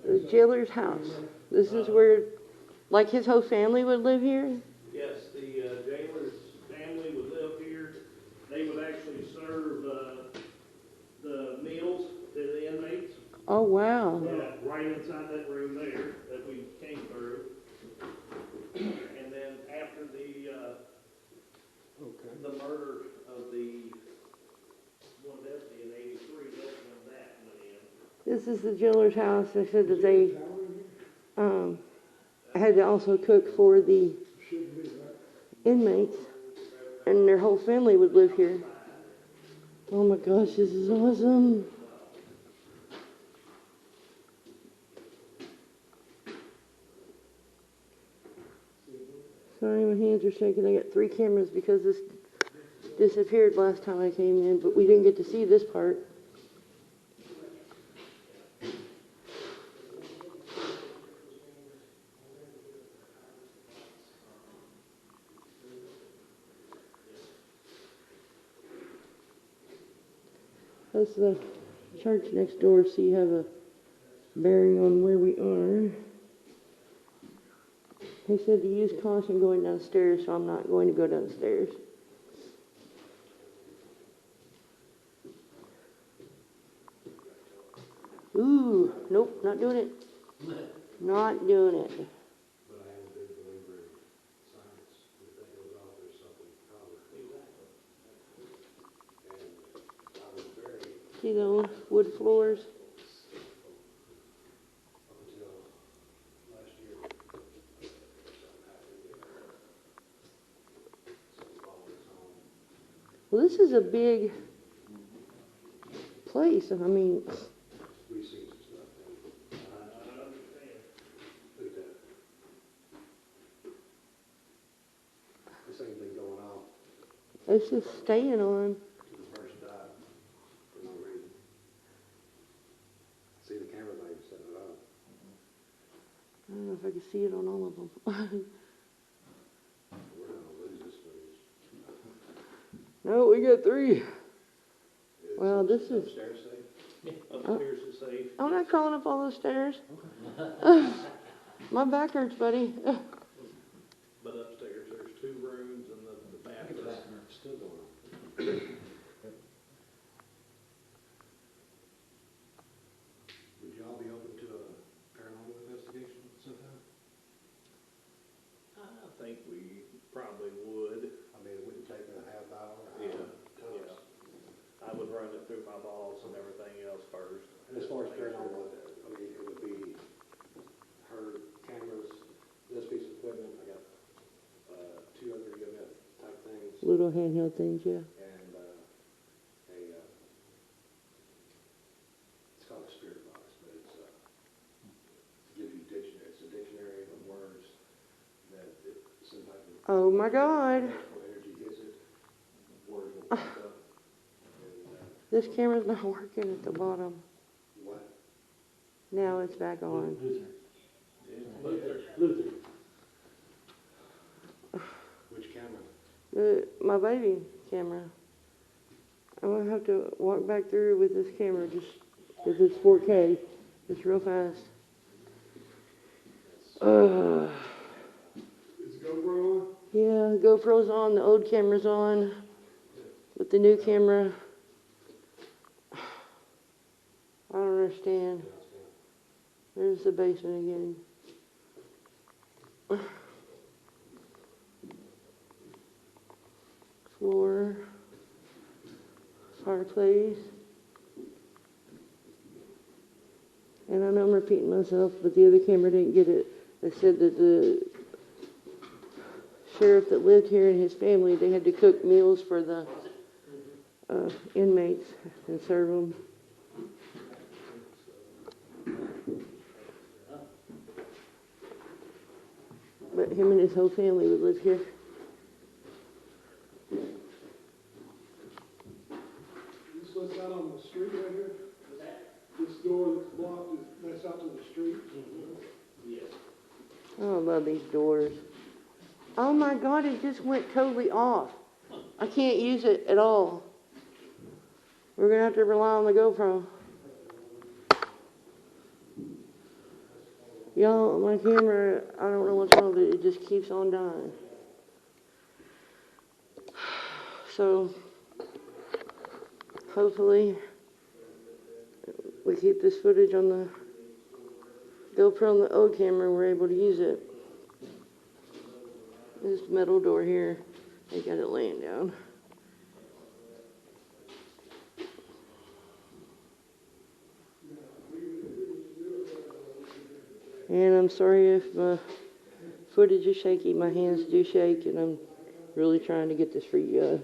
The jailer's house. This is where, like, his whole family would live here? Yes, the jailer's family would live here. They would actually serve the meals to the inmates. Oh, wow. Yeah, right inside that room there that we came through. And then after the murder of the one deputy in '83, that's when that went in. This is the jailer's house. They said that they had to also cook for the inmates, and their whole family would live here. Oh my gosh, this is awesome. Sorry, my hands are shaking. I got 3 cameras because this disappeared last time I came in, but we didn't get to see this part. That's the church next door, so you have a bearing on where we are. He said to use caution going downstairs, so I'm not going to go downstairs. Ooh, nope, not doing it. Not doing it. But I am a big believer in science. If that goes off, there's something covered. And I was very, See those wood floors? up until last year, something happened. Something followed us home. Well, this is a big place. I mean, We've seen some stuff. I understand. Look at that. The same thing going on it's just staying on. to the first dive for no reason. See the camera lady setting it up. I don't know if I can see it on all of them. We're gonna lose this footage. No, we got 3. Well, this is... Upstairs safe? Upstairs is safe. I'm not crawling up all those stairs. My back hurts, buddy. But upstairs, there's 2 rooms and the bathroom. Still going on. Would y'all be open to a paranormal investigation sometime? I think we probably would. I mean, it wouldn't take a half hour. Yeah, Tops. yeah. I would run it through my boss and everything else first. And as far as paranormal, I mean, it would be her cameras, this piece of equipment, I got 2 other EMF type things, Little handheld things, yeah. and it's called a spirit box, but it's to give you dictionary. It's a dictionary of words that some type of Oh my God. electrical energy hits it, words will pop up. And This camera's not working at the bottom. what? Now it's back on. Luther. Which camera? My baby camera. I'm gonna have to walk back through with this camera just because it's 4K. It's real fast. Is GoPro on? Yeah, GoPro's on, the old camera's on. With the new camera. I don't understand. There's the basement again. Floor. Fireplace. And I know I'm repeating myself, but the other camera didn't get it. They said that the sheriff that lived here and his family, they had to cook meals for the inmates and serve them. But him and his whole family would live here. This lets out on the street right here? This door that's blocked, that's out to the street? Yes. Oh, I love these doors. Oh my God, it just went totally off. I can't use it at all. We're gonna have to rely on the GoPro. Y'all, my camera, I don't know what's wrong with it, it just keeps on dying. So, hopefully, we keep this footage on the GoPro on the old camera and we're able to use it. This metal door here, they got it laying down. And I'm sorry if my footage is shaky, my hands do shake, and I'm really trying to get this for you guys.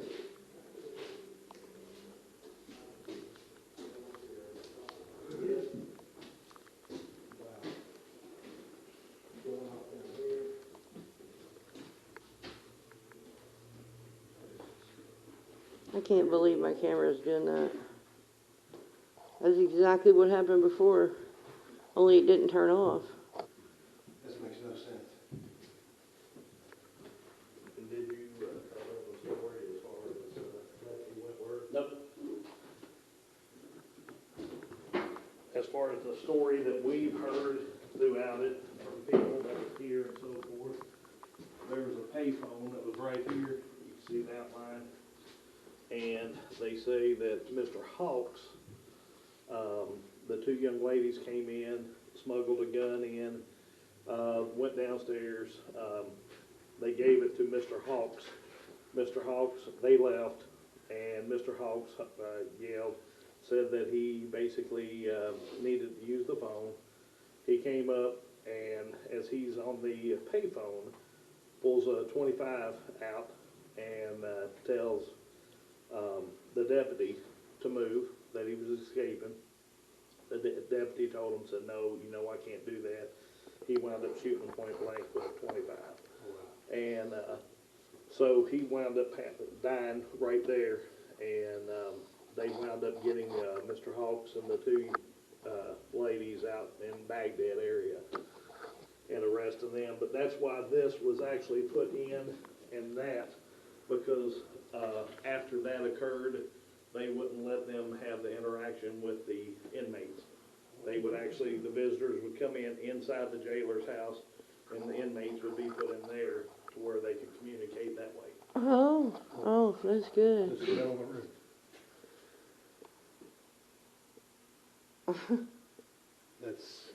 I can't believe my camera's doing that. That's exactly what happened before, only it didn't turn off. This makes no sense. And did you, tell them the story as far as, Lefty Wentworth? Nope. As far as the story that we've heard throughout it, from people that was here and so forth, there was a payphone that was right here, you can see the outline. And they say that Mr. Hawks, the two young ladies came in, smuggled a gun in, went downstairs, they gave it to Mr. Hawks. Mr. Hawks, they left, and Mr. Hawks yelled, said that he basically needed to use the phone. He came up, and as he's on the payphone, pulls a 25 out and tells the deputy to move, that he was escaping. The deputy told him, said, no, you know, I can't do that. He wound up shooting point blank with a 25. And so he wound up dying right there, and they wound up getting Mr. Hawks and the two ladies out in Baghdad area and arresting them. But that's why this was actually put in, and that, because after that occurred, they wouldn't let them have the interaction with the inmates. They would actually, the visitors would come in inside the jailer's house, and the inmates would be put in there to where they could communicate that way. Oh, that's good. Just get on the roof. That's.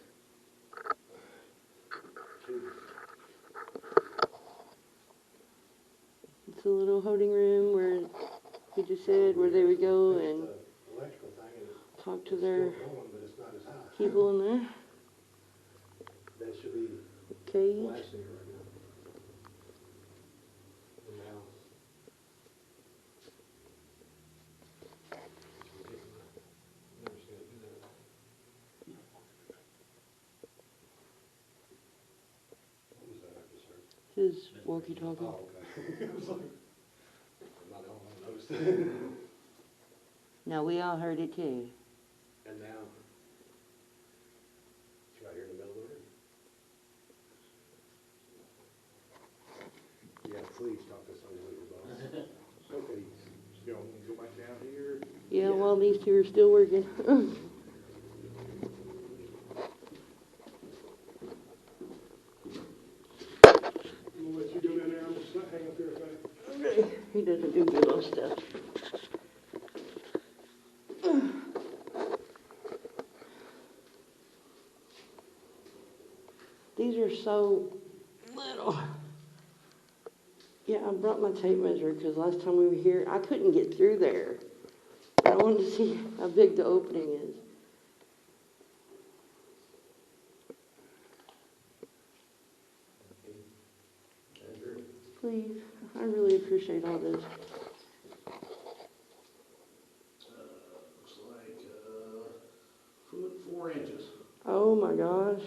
It's a little holding room where he just said where they would go and Electrical thing and talk to it's their still going, but it's not as high. people in there. That should be Cage. blasting right now. And now. Never seen it do that. What was that officer? His walkie-talkie. Oh, okay. I was like, I'm not the only one who noticed it. No, we all heard it too. And now, it's right here in the middle of the room. Yeah, please talk to somebody with your boss. Okay, so you want to go back down here? Yeah, while these two are still working. We'll let you go down there, I'm just gonna hang up here, okay? Okay. He doesn't do good on stuff. These are so little. Yeah, I brought my tape measure because last time we were here, I couldn't get through there. I wanted to see how big the opening is. Please, I really appreciate all this. Looks like 4 inches, Oh my gosh.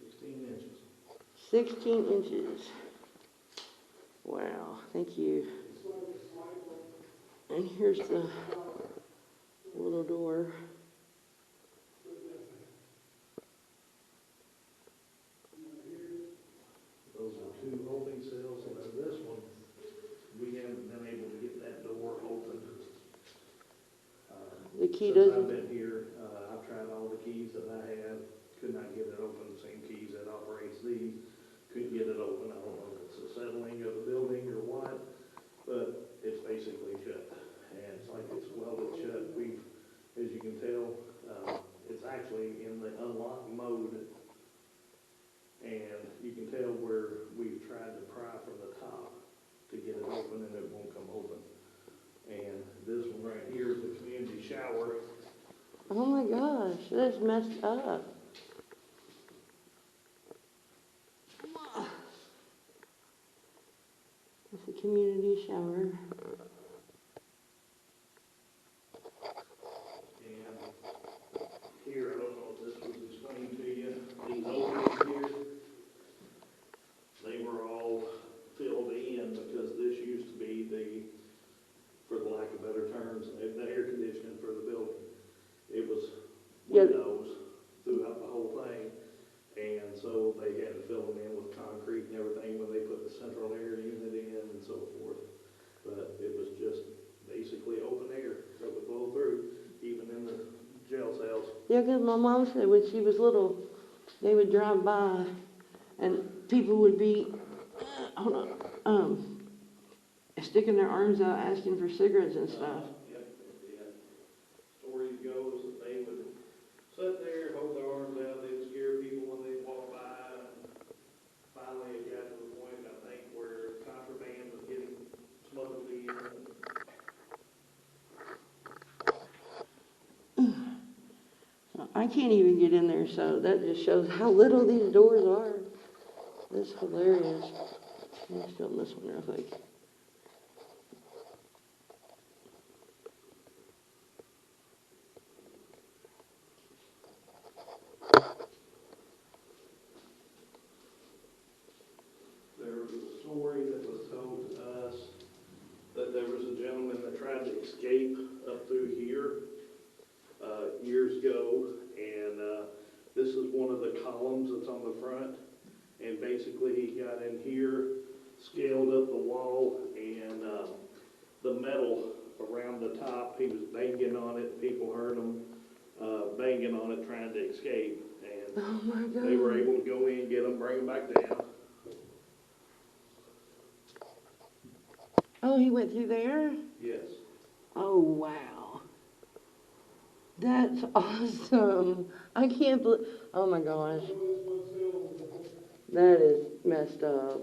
16 inches. 16 inches. Wow, thank you. And here's the little door. Those are 2 holding cells, and then this one, we haven't been able to get that door open. The key Since I've doesn't. been here, I've tried all the keys that I see, couldn't get it open. I don't know if it's a settling of the building or what, but it's basically shut. And it's like it's welded shut. We've, as you can tell, it's actually in the unlock mode. And you can tell where we've tried to pry from the top to get it open and it won't come open. And this one right here is the community shower. Oh my gosh, that's messed up. It's a community shower. And here, I don't know if this was explained to you, these openings here, they were all filled in because this used to be the, for the lack of better terms, the air conditioning for the building. It was Yep. windows throughout the whole thing. And so they had to fill them in with concrete and everything when they put the central air unit in and so forth. But it was just basically open air that would blow through, even in the jail cells. Yeah, 'cause my mom said when she was little, they would drive by and people would be, sticking their arms out asking for cigarettes and stuff. Yep, yeah. Story goes that they would sit there, hold their arms out, they'd scare people when they walk by. Finally, it got to the point, I think, where contraband was getting smuggled in. I can't even get in there, so that just shows how little these doors are. That's hilarious. Let me film this one real quick. There was a story that was told to us that there was a gentleman that tried to escape up through here years ago, and this is one of the columns that's on the front, and basically he got in here, scaled up the wall, and the metal around the top, he was banging on it, people heard him banging on it trying to escape, and Oh my God. they were able to go in, get him, bring him back down. Oh, he went through there? Yes. Oh, wow. That's awesome. I can't believe, oh my gosh. That is messed up.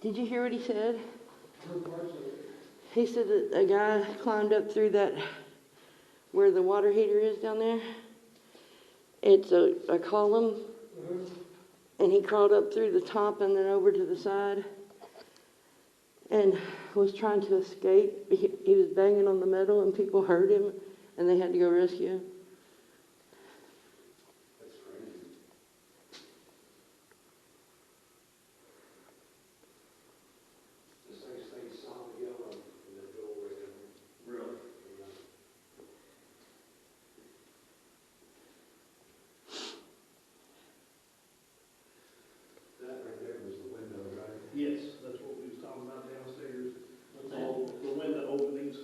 Did you hear what he said? He said that a guy climbed up through that, where the water heater is down there. It's a column, and he crawled up through the top and then over to the side and was trying to escape. He was banging on the metal and people heard him and they had to go rescue him. That's crazy. This thing stays solid yellow in that doorway down there. Really? That right there was the window, right? Yes, that's what we was talking about downstairs. All the window openings,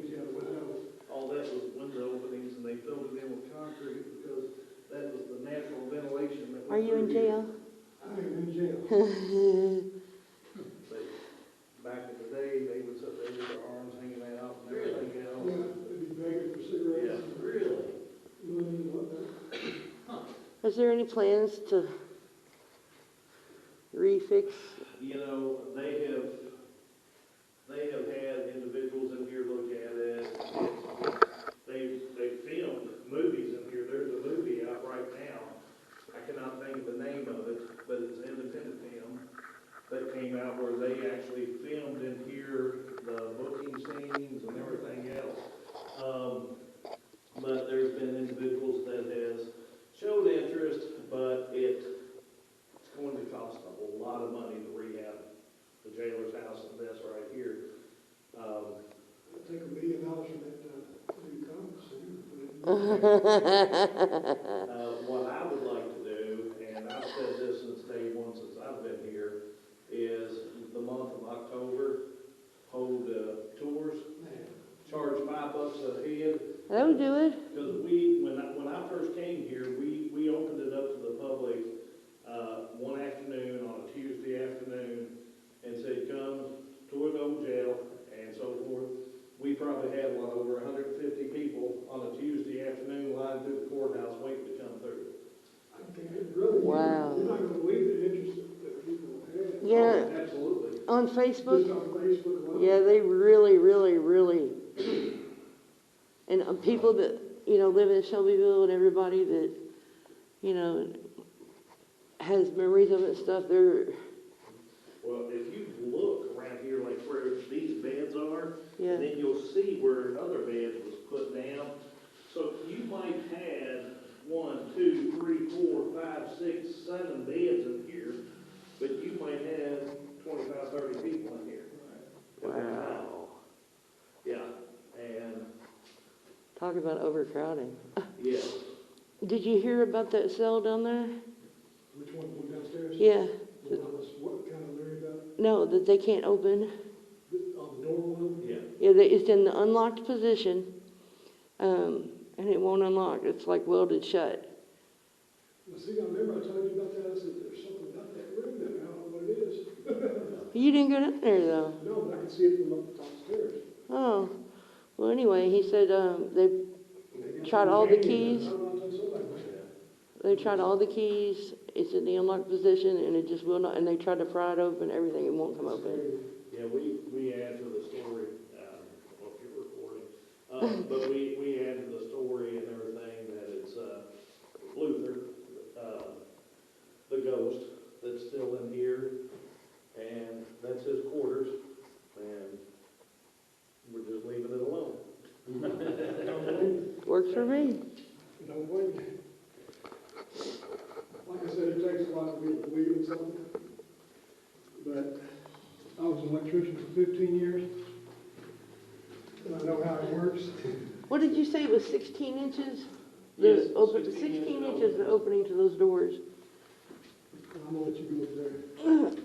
Yeah, the window. all that was window openings, and they filled it in with concrete because that was the natural ventilation that went Are you in through here. jail? I am in jail. But back in the day, they would sit there with their arms hanging out and everything Yeah, else. they'd be begging for Yeah, cigarettes. really? Money and whatnot. Is there any plans to refix? You know, they have had individuals in here look at it. They filmed movies in here. There's a movie out right now. I cannot think of the name of it, but it's an independent film that came out where they actually filmed in here the booking scenes and everything else. But there's been individuals that has showed interest, but it's going to cost a lot of money to rehab What I would like to do, and I've said this since day one, since I've been here, is the month of October, hold tours, charge $5 a head. That would do it. Because when I first came here, we opened it up to the public, one afternoon on a Tuesday afternoon, and said, come tour the old jail, and so forth. We probably had, over 150 people on a Tuesday afternoon lined through the courthouse waiting to come through. I think it really, Wow. you're not gonna believe the interest that people have. Yeah, Oh, absolutely. on Facebook. Just on Facebook alone. Yeah, they really, and people that, live in Shelbyville and everybody that, has memories of it and stuff, they're, Well, if you look around here, like where these beds are, yeah, then you'll see where other beds was put down. So you might have 1, 2, 3, 4, 5, 6, 7 beds in here, but you might have 25, 30 people in here. wow. Yeah, and, Talk about overcrowding. yeah, Did you hear about that cell down there? Which one downstairs? Yeah, What kind of area about, no, that they can't open. on the door one? yeah. Yeah, it's in the unlocked position, and it won't unlock. It's like welded shut. Well, see, I remember I told you about that, I said, there's something about that room that, I don't know what it is. You didn't go down there though. No, but I can see it from up the top stairs. Oh, well, anyway, he said they tried all the keys. I don't know, I told somebody about that. They tried all the keys. It's in the unlocked position, and it just will not. And they tried to pry it open, everything. It won't come open. Yeah, we add to the story, well, if you're recording, but we add to the story and everything that it's, Luther, the ghost that's still in here, and that's his quarters, and we're just leaving it alone. Don't blame Works for me. you. Don't blame you. Like I said, it takes a lot to be able to believe in something. But I was an electrician for 15 years. And I know how it works. What did you say? It was 16 inches? Yes, The open, 16 16 inches inches the opening to those doors. I'm gonna let you go up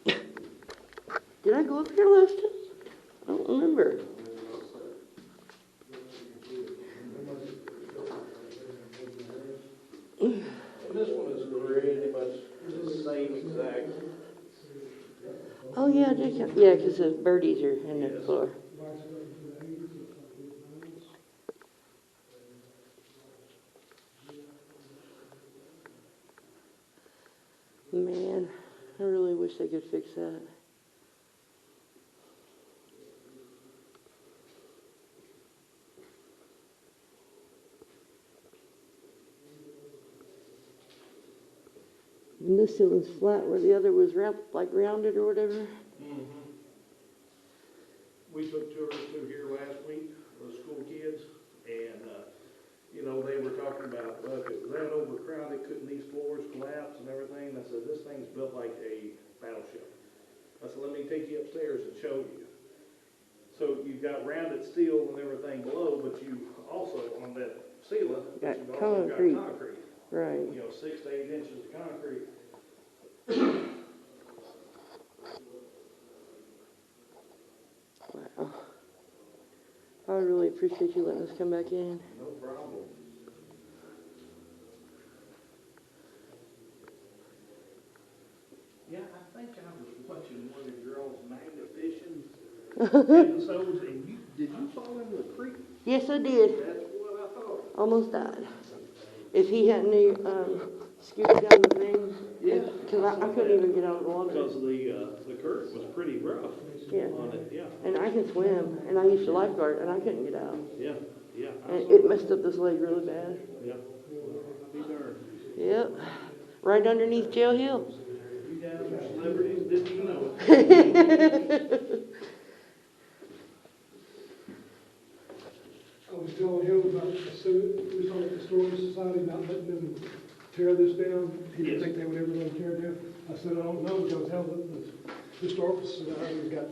there. Did I go up here last time? I don't remember. And this one is pretty much the same exact. Oh yeah, I did. Yeah, because the birdies are in the Yes. floor. Man, I really wish they could fix that. And this ceiling's flat where the other was rounded or whatever. We took tours through here last week, the school kids, and, they were talking about, look, it was that overcrowded, couldn't these floors collapse and everything? I said, this thing's built like a battleship. I said, let me take you upstairs and show you. So you've got rounded steel and everything below, but you also, on that ceiling, Got you've also got concrete. concrete. Right. 6 to 8 inches of concrete. Wow. I would really appreciate you letting us come back in. No problem. Yeah, I think I was watching one of your old magnet fishing episodes, and did you fall into the creek? Yes, I did. That's what I thought. Almost died. If he hadn't scooted down the thing, Yeah. because I couldn't even get out of the water. Because the current was pretty rough Yeah. on it, yeah. And I can swim, and I used to lifeguard, and I couldn't get out. Yeah, yeah. And it messed up this leg really bad. Yeah. Be darned. Yep. Right underneath Jail Hill. You guys are celebrities, didn't even know it. I was telling him about we was talking about the Historical Society not letting them tear this down. He didn't Yes. think they would ever let them tear it down. I said, I don't know, because hell, the Historical Society's got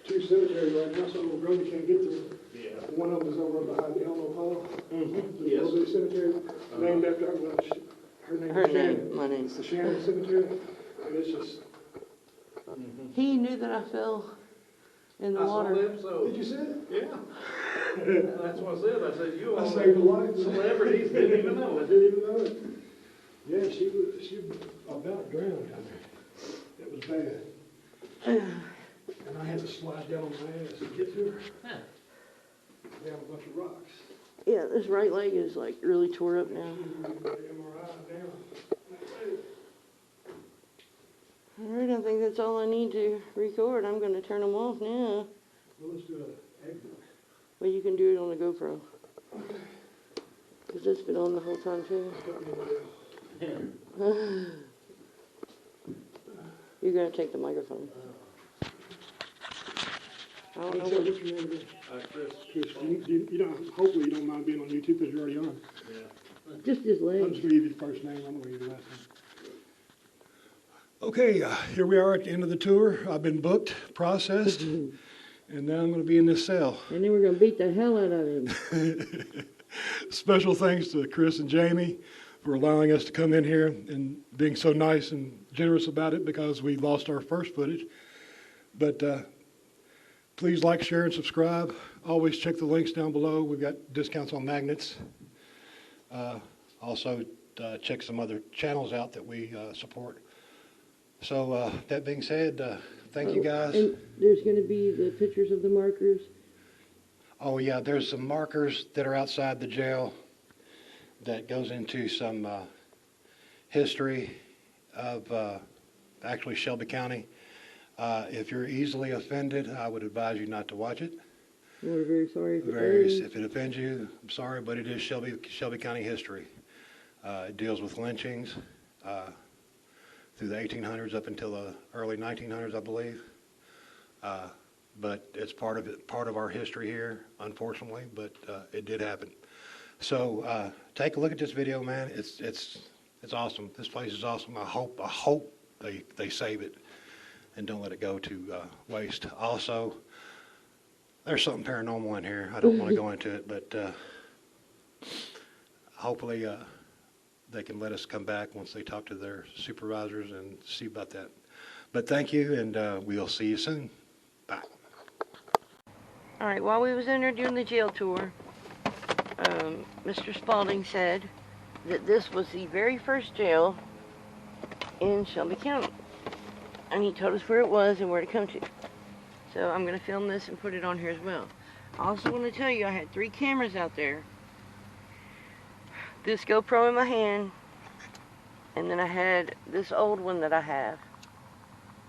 2 cemeteries right now, so Brody can't get to it. Yeah. One of them is over behind the Elmo Pole. Mm-hmm. The Yes. Shelby Cemetery, named after her. Well, her name Her is Shannon. name, my name. It's the Shannon Cemetery, and it's just, He knew that I fell in the water. So, did you see it? yeah. That's what I said. I said, you I all saved a life. celebrities didn't even know I it. didn't even know it. Yeah, she about drowned down there. It was bad. And I had to slide down on my ass to get to her. Down a bunch of rocks. Yeah, this right leg is like really tore up now. MRI down. All right, I think that's all I need to record. I'm going to turn them off now. Well, let's do an exit. Well, you can do it on the GoPro. Because it's been on the whole time, too. You're going to take the microphone. I don't know So what... what's your name again? Chris. Chris, you don't, hopefully you don't mind being on YouTube because you're already on. Yeah. Just his I'm leg. just gonna give you the first name, I'm gonna give you the last name. Okay, here we are at the end of the tour. I've been booked, processed, and now I'm gonna be in this cell. And then we're going to beat the hell out of him. Special thanks to Chris and Jamie for allowing us to come in here and being so nice and generous about it because we lost our first footage. But please like, share, and subscribe. Always check the links down below. We've got discounts on magnets. Also, check some other channels out that we support. So that being said, thank you guys. And there's going to be the pictures of the markers. Oh yeah, there's some markers that are outside the jail that goes into some history of actually Shelby County. If you're easily offended, I would advise you not to watch it. We're very sorry if it is. If it offends you, I'm sorry, but it is Shelby County history. It deals with lynchings through the 1800s up until the early 1900s, I believe. But it's part of our history here, unfortunately. But it did happen. So take a look at this video, man. It's awesome. This place is awesome. I hope they save it and don't let it go to waste. Also, there's something paranormal in here. I don't want to go into it, but hopefully they can let us come back once they talk to their supervisors and see about that. But thank you, and we'll see you soon. Bye. All right, while we was in there doing the jail tour, Mr. Spalding said that this was the very first jail in Shelby County. And he told us where it was and where to come to. So I'm going to film this and put it on here as well. I also want to tell you I had 3 cameras out there. This GoPro in my hand, and then I had this old one that I have.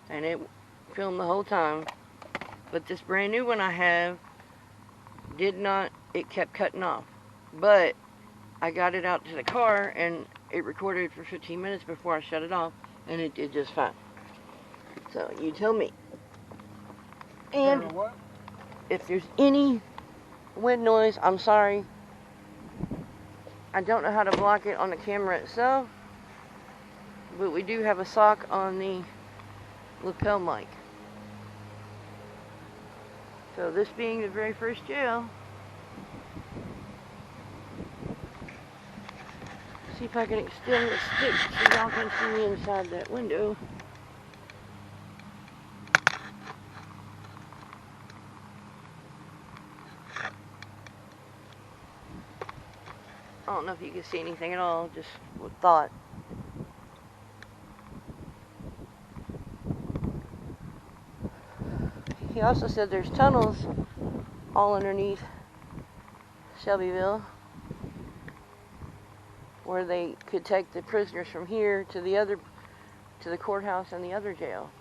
And it filmed the whole time. But this brand new one I have did not, it kept cutting off. But I got it out to the car and it recorded for 15 minutes before I shut it off, and it did just fine. So you tell me. And if there's any wind noise, I'm sorry. I don't know how to block it on the camera itself, but we do have a sock on the lapel mic. So this being the very first jail, see if I can extend the stick so y'all can see me inside that window. I don't know if you can see anything at all, just with thought. He also said there's tunnels all underneath Shelbyville where they could take the prisoners from here to the courthouse and the other jail.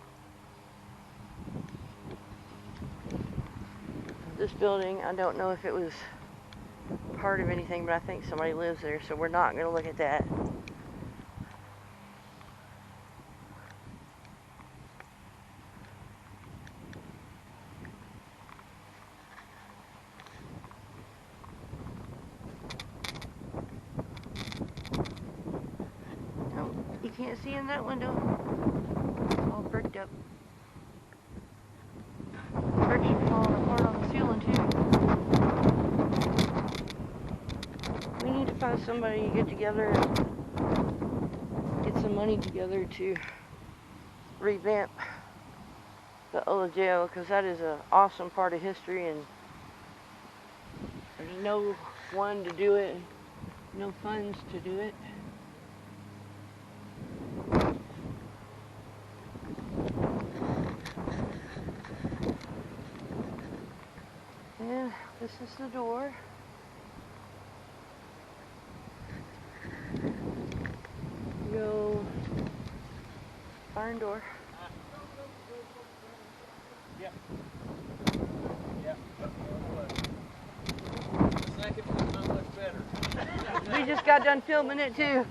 This building, I don't know if it was part of anything, but I think somebody lives there, so we're not going to look at that. No, you can't see in that window. It's all bricked up. Bricks are falling apart on the ceiling too. somebody get together and get some money together to revamp the old jail, because that is an awesome part of history, and there's no one to do it, no funds to do it. And this is the door. Go barn door. Yep. Yep. Second one's not much better. We just got done filming it too.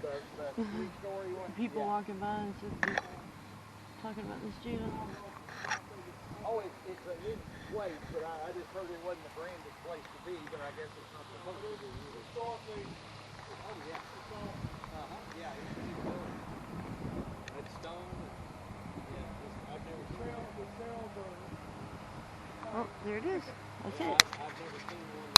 The three-story one. People walking by and people talking about this jail. Oh, it's a good place, but I just heard it wasn't the grandest place to be, but I guess it's not supposed to be. Historically, oh yeah. Yeah, it's a big building. It's stone. Yeah, I've never seen one. Oh, there it is. That's it. I've never seen one